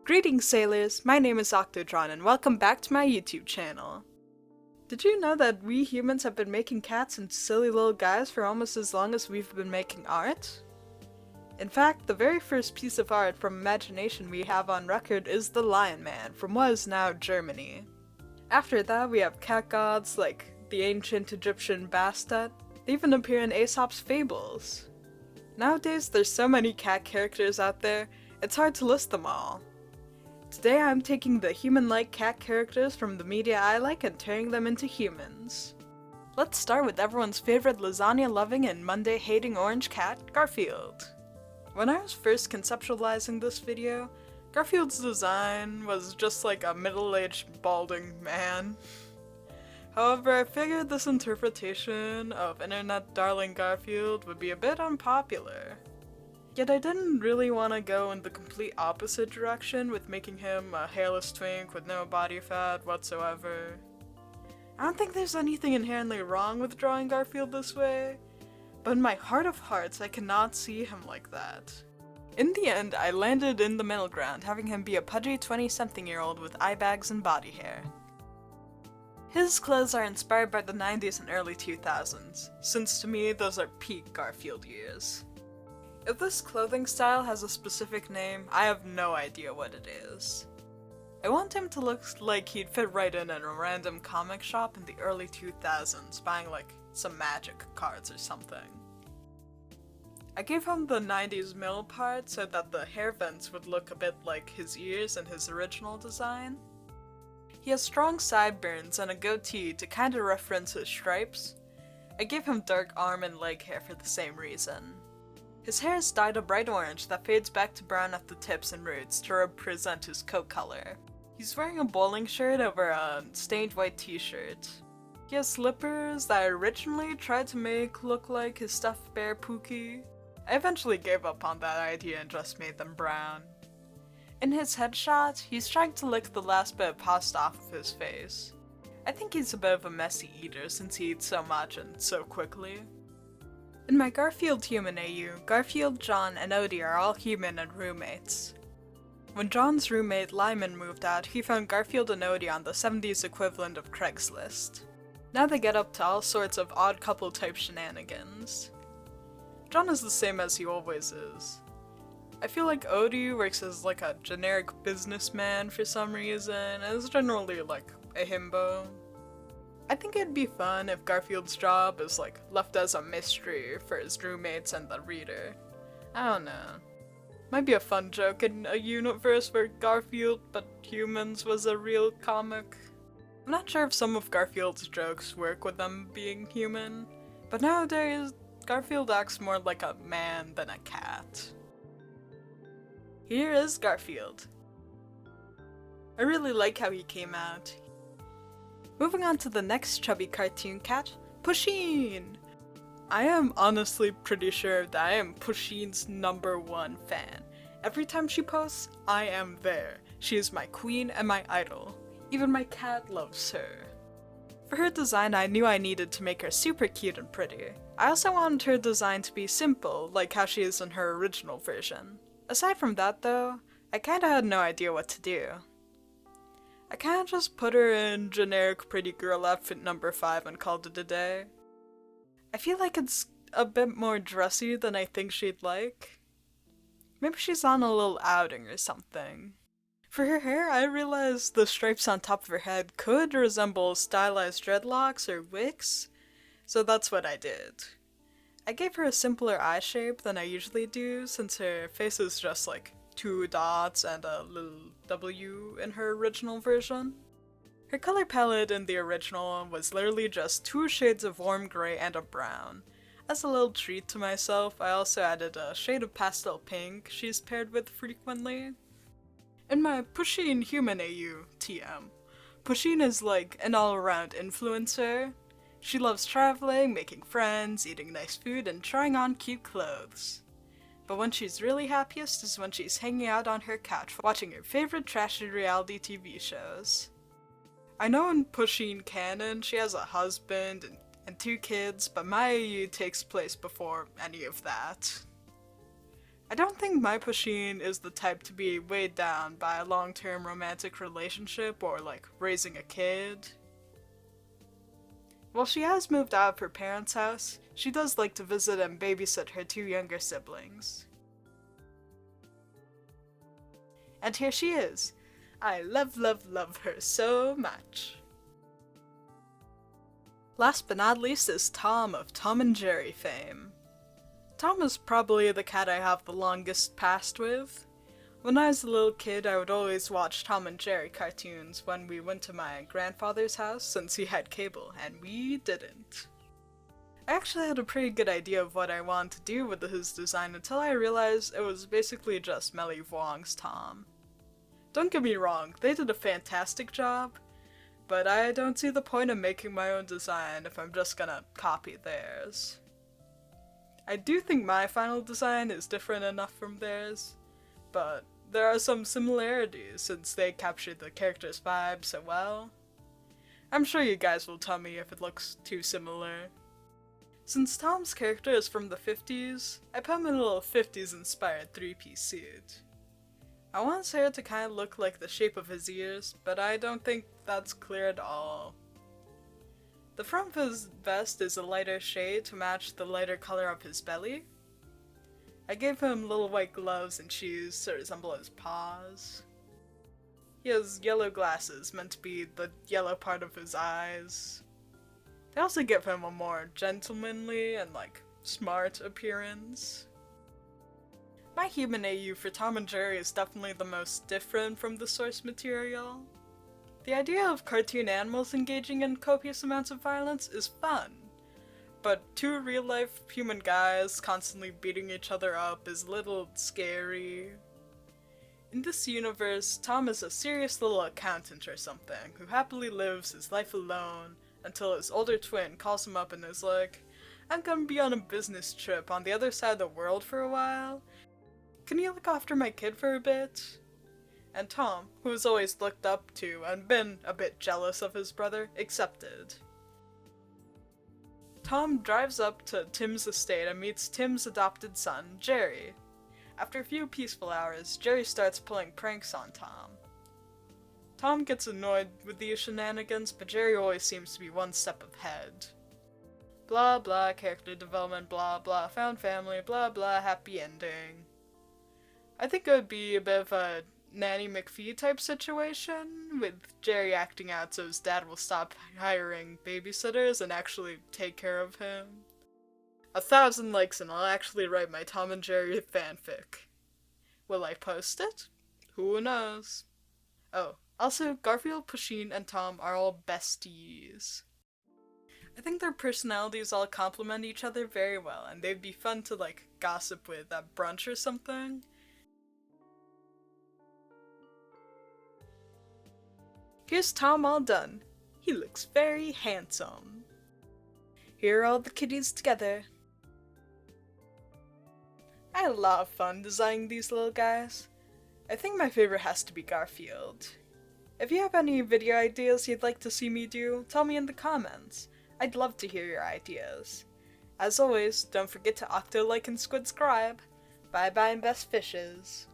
Greetings sailors, my name is Octodron and welcome back to my YouTube channel. Did you know that we humans have been making cats and silly little guys for almost as long as we've been making art? In fact, the very first piece of art from imagination we have on record is the Lion Man from what is now Germany. After that we have cat gods like the ancient Egyptian Bastet. They even appear in Aesop's fables. Nowadays there's so many cat characters out there, it's hard to list them all. Today I'm taking the human-like cat characters from the media I like and turning them into humans. Let's start with everyone's favorite lasagna-loving and Monday-hating orange cat, Garfield. When I was first conceptualizing this video, Garfield's design was just like a middle-aged balding man. However, I figured this interpretation of internet darling Garfield would be a bit unpopular. Yet I didn't really want to go in the complete opposite direction with making him a hairless twink with no body fat whatsoever. I don't think there's anything inherently wrong with drawing Garfield this way, but in my heart of hearts I cannot see him like that. In the end, I landed in the middle ground, having him be a pudgy 20-something-year-old with eye bags and body hair. His clothes are inspired by the 90s and early 2000s, since to me those are peak Garfield years. If this clothing style has a specific name, I have no idea what it is. I want him to look like he'd fit right in a random comic shop in the early 2000s, buying like some magic cards or something. I gave him the 90s middle part so that the hair vents would look a bit like his ears in his original design. He has strong sideburns and a goatee to kinda reference his stripes. I gave him dark arm and leg hair for the same reason. His hair is dyed a bright orange that fades back to brown at the tips and roots to represent his coat color. He's wearing a bowling shirt over a stained white t-shirt. He has slippers that I originally tried to make look like his stuffed bear Pookie. I eventually gave up on that idea and just made them brown. In his headshot, he's trying to lick the last bit of pasta off of his face. I think he's a bit of a messy eater since he eats so much and so quickly. In my Garfield human AU, Garfield, John, and Odie are all human and roommates. When John's roommate Lyman moved out, he found Garfield and Odie on the 70s equivalent of Craigslist. Now they get up to all sorts of odd couple type shenanigans. John is the same as he always is. I feel like Odie works as like a generic businessman for some reason, and is generally like a himbo. I think it'd be fun if Garfield's job is like left as a mystery for his roommates and the reader. I don't know. Might be a fun joke in a universe where Garfield but humans was a real comic. I'm not sure if some of Garfield's jokes work with them being human, but nowadays Garfield acts more like a man than a cat. Here is Garfield. I really like how he came out. Moving on to the next chubby cartoon cat, Pusheen! I am honestly pretty sure that I am Pusheen's #1 fan. Every time she posts, I am there. She is my queen and my idol. Even my cat loves her. For her design, I knew I needed to make her super cute and pretty. I also wanted her design to be simple, like how she is in her original version. Aside from that though, I kinda had no idea what to do. I kinda just put her in generic pretty girl outfit #5 and called it a day. I feel like it's a bit more dressy than I think she'd like. Maybe she's on a little outing or something. For her hair, I realized the stripes on top of her head could resemble stylized dreadlocks or wigs, so that's what I did. I gave her a simpler eye shape than I usually do since her face is just like 2 dots and a little W in her original version. Her color palette in the original was literally just 2 shades of warm gray and a brown. As a little treat to myself, I also added a shade of pastel pink she's paired with frequently. In my Pusheen human AU, TM, Pusheen is like an all-around influencer. She loves traveling, making friends, eating nice food, and trying on cute clothes. But when she's really happiest is when she's hanging out on her couch watching her favorite trashy reality TV shows. I know in Pusheen canon she has a husband and 2 kids, but my AU takes place before any of that. I don't think my Pusheen is the type to be weighed down by a long-term romantic relationship or like raising a kid. While she has moved out of her parents' house, she does like to visit and babysit her two younger siblings. And here she is. I love her so much. Last but not least is Tom of Tom and Jerry fame. Tom is probably the cat I have the longest past with. When I was a little kid, I would always watch Tom and Jerry cartoons when we went to my grandfather's house since he had cable, and we didn't. I actually had a pretty good idea of what I wanted to do with his design until I realized it was basically just Melly Vuong's Tom. Don't get me wrong, they did a fantastic job, but I don't see the point of making my own design if I'm just gonna copy theirs. I do think my final design is different enough from theirs, but there are some similarities since they captured the character's vibe so well. I'm sure you guys will tell me if it looks too similar. Since Tom's character is from the 50s, I put him in a little 50s inspired 3-piece suit. I want his hair to kind of look like the shape of his ears, but I don't think that's clear at all. The front of his vest is a lighter shade to match the lighter color of his belly. I gave him little white gloves and shoes to resemble his paws. He has yellow glasses meant to be the yellow part of his eyes. They also give him a more gentlemanly and smart appearance. My human AU for Tom and Jerry is definitely the most different from the source material. The idea of cartoon animals engaging in copious amounts of violence is fun, but two real-life human guys constantly beating each other up is a little scary. In this universe, Tom is a serious little accountant or something who happily lives his life alone until his older twin calls him up and is like, "I'm gonna be on a business trip on the other side of the world for a while. Can you look after my kid for a bit?" And Tom, who has always looked up to and been a bit jealous of his brother, accepted. Tom drives up to Tim's estate and meets Tim's adopted son, Jerry. After a few peaceful hours, Jerry starts pulling pranks on Tom. Tom gets annoyed with these shenanigans, but Jerry always seems to be one step ahead. Blah blah, character development, blah blah, found family, blah blah, happy ending. I think it would be a bit of a Nanny McPhee type situation, with Jerry acting out so his dad will stop hiring babysitters and actually take care of him. 1,000 likes and I'll actually write my Tom and Jerry fanfic. Will I post it? Who knows? Oh, also Garfield, Pusheen, and Tom are all besties. I think their personalities all complement each other very well, and they'd be fun to gossip with at brunch or something. Here's Tom all done. He looks very handsome. Here are all the kitties together. I had a lot of fun designing these little guys. I think my favorite has to be Garfield. If you have any video ideas you'd like to see me do, tell me in the comments. I'd love to hear your ideas. As always, don't forget to octo like and squid scribe. Bye bye and best fishes.